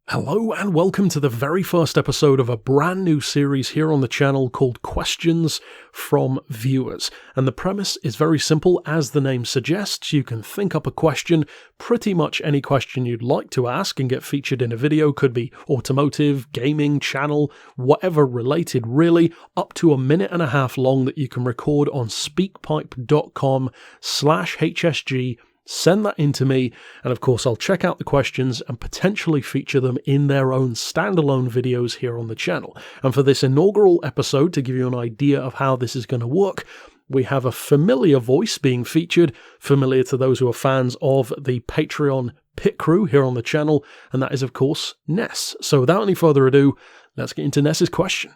Hello and welcome to the very first episode of a brand new series here on the channel called Questions from Viewers. And the premise is very simple. As the name suggests, you can think up a question, pretty much any question you'd like to ask and get featured in a video. Could be automotive, gaming, channel, whatever related really, up to 1.5 minutes long that you can record on speakpipe.com/HSG. Send that in to me, and of course I'll check out the questions and potentially feature them in their own standalone videos here on the channel. And for this inaugural episode, to give you an idea of how this is going to work, we have a familiar voice being featured, familiar to those who are fans of the Patreon pit crew here on the channel, and that is of course Ness. So without any further ado, let's get into Ness's question.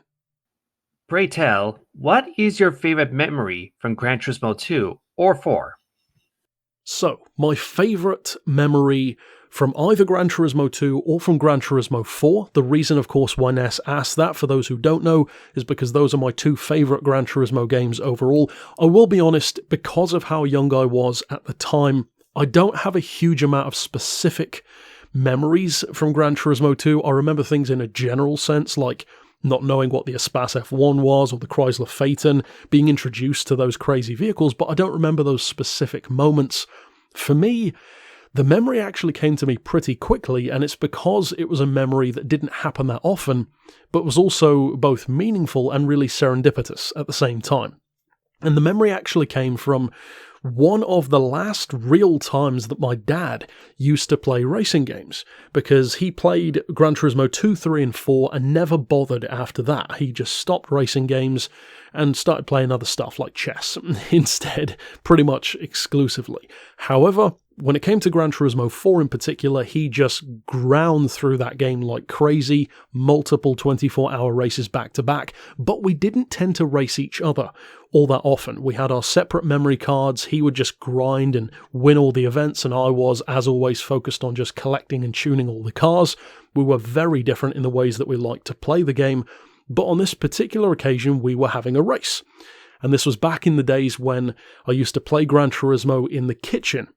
Pray tell, what is your favorite memory from Gran Turismo 2 or 4? So, my favourite memory from either Gran Turismo 2 or from Gran Turismo 4, the reason of course why Ness asked that, for those who don't know, is because those are my two favourite Gran Turismo games overall. I will be honest, because of how young I was at the time, I don't have a huge amount of specific memories from Gran Turismo 2. I remember things in a general sense, like not knowing what the Espace F1 was or the Chrysler Phaeton, being introduced to those crazy vehicles, but I don't remember those specific moments. For me, the memory actually came to me pretty quickly, and it's because it was a memory that didn't happen that often, but was also both meaningful and really serendipitous at the same time. And the memory actually came from one of the last real times that my dad used to play racing games, because he played Gran Turismo 2, 3 and 4 and never bothered after that. He just stopped racing games and started playing other stuff like chess instead, pretty much exclusively. However, when it came to Gran Turismo 4 in particular, he just ground through that game like crazy, multiple 24-hour races back to back, but we didn't tend to race each other all that often. We had our separate memory cards. He would just grind and win all the events, and I was, as always, focused on just collecting and tuning all the cars. We were very different in the ways that we liked to play the game, but on this particular occasion, we were having a race. And this was back in the days when I used to play Gran Turismo in the kitchen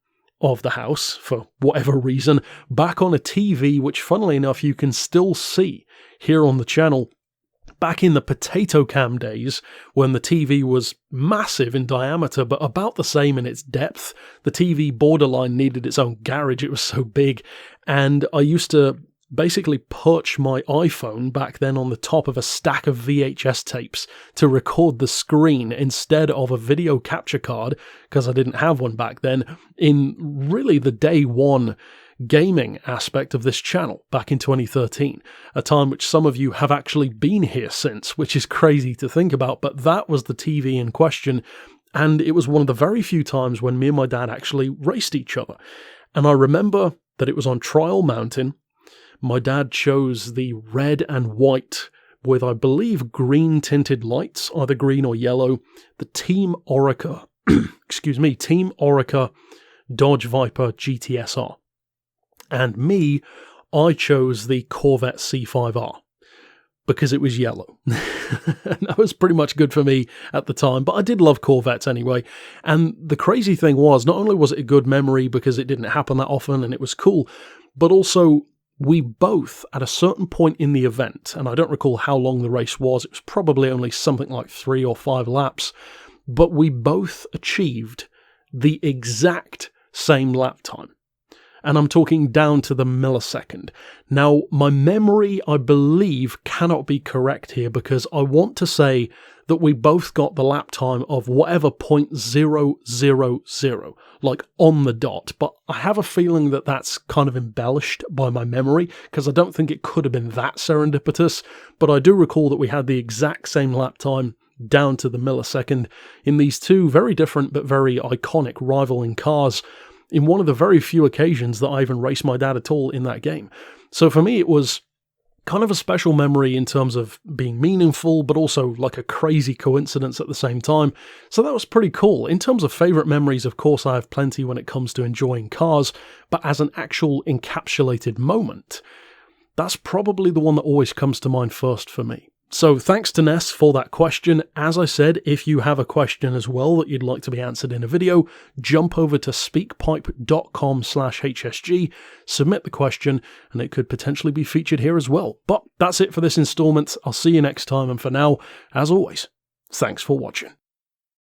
of the house, for whatever reason, back on a TV, which funnily enough you can still see here on the channel. Back in the potato cam days, when the TV was massive in diameter but about the same in its depth, the TV borderline needed its own garage, it was so big, and I used to basically perch my iPhone back then on the top of a stack of VHS tapes to record the screen instead of a video capture card, because I didn't have one back then, in really the day one gaming aspect of this channel back in 2013, a time which some of you have actually been here since, which is crazy to think about, but that was the TV in question, and it was one of the very few times when me and my dad actually raced each other. And I remember that it was on Trial Mountain. My dad chose the red and white with, I believe, green tinted lights, either green or yellow, the Team Orica, Team Orica Dodge Viper GTSR. And me, I chose the Corvette C5R because it was yellow. And that was pretty much good for me at the time, but I did love Corvettes anyway. And the crazy thing was, not only was it a good memory because it didn't happen that often and it was cool, but also we both, at a certain point in the event, and I don't recall how long the race was, it was probably only something like 3 or 5 laps, but we both achieved the exact same lap time. And I'm talking down to the millisecond. Now, my memory, I believe, cannot be correct here, because I want to say that we both got the lap time of whatever 0.000, like on the dot. But I have a feeling that that's kind of embellished by my memory, because I don't think it could have been that serendipitous. But I do recall that we had the exact same lap time down to the millisecond in these two very different but very iconic rivaling cars, in one of the very few occasions that I even raced my dad at all in that game. So for me, it was kind of a special memory in terms of being meaningful, but also like a crazy coincidence at the same time. So that was pretty cool. In terms of favourite memories, of course, I have plenty when it comes to enjoying cars, but as an actual encapsulated moment, that's probably the one that always comes to mind first for me. So thanks to Ness for that question. As I said, if you have a question as well that you'd like to be answered in a video, jump over to speakpipe.com/HSG, submit the question, and it could potentially be featured here as well. But that's it for this installment. I'll see you next time, and for now, as always, thanks for watching.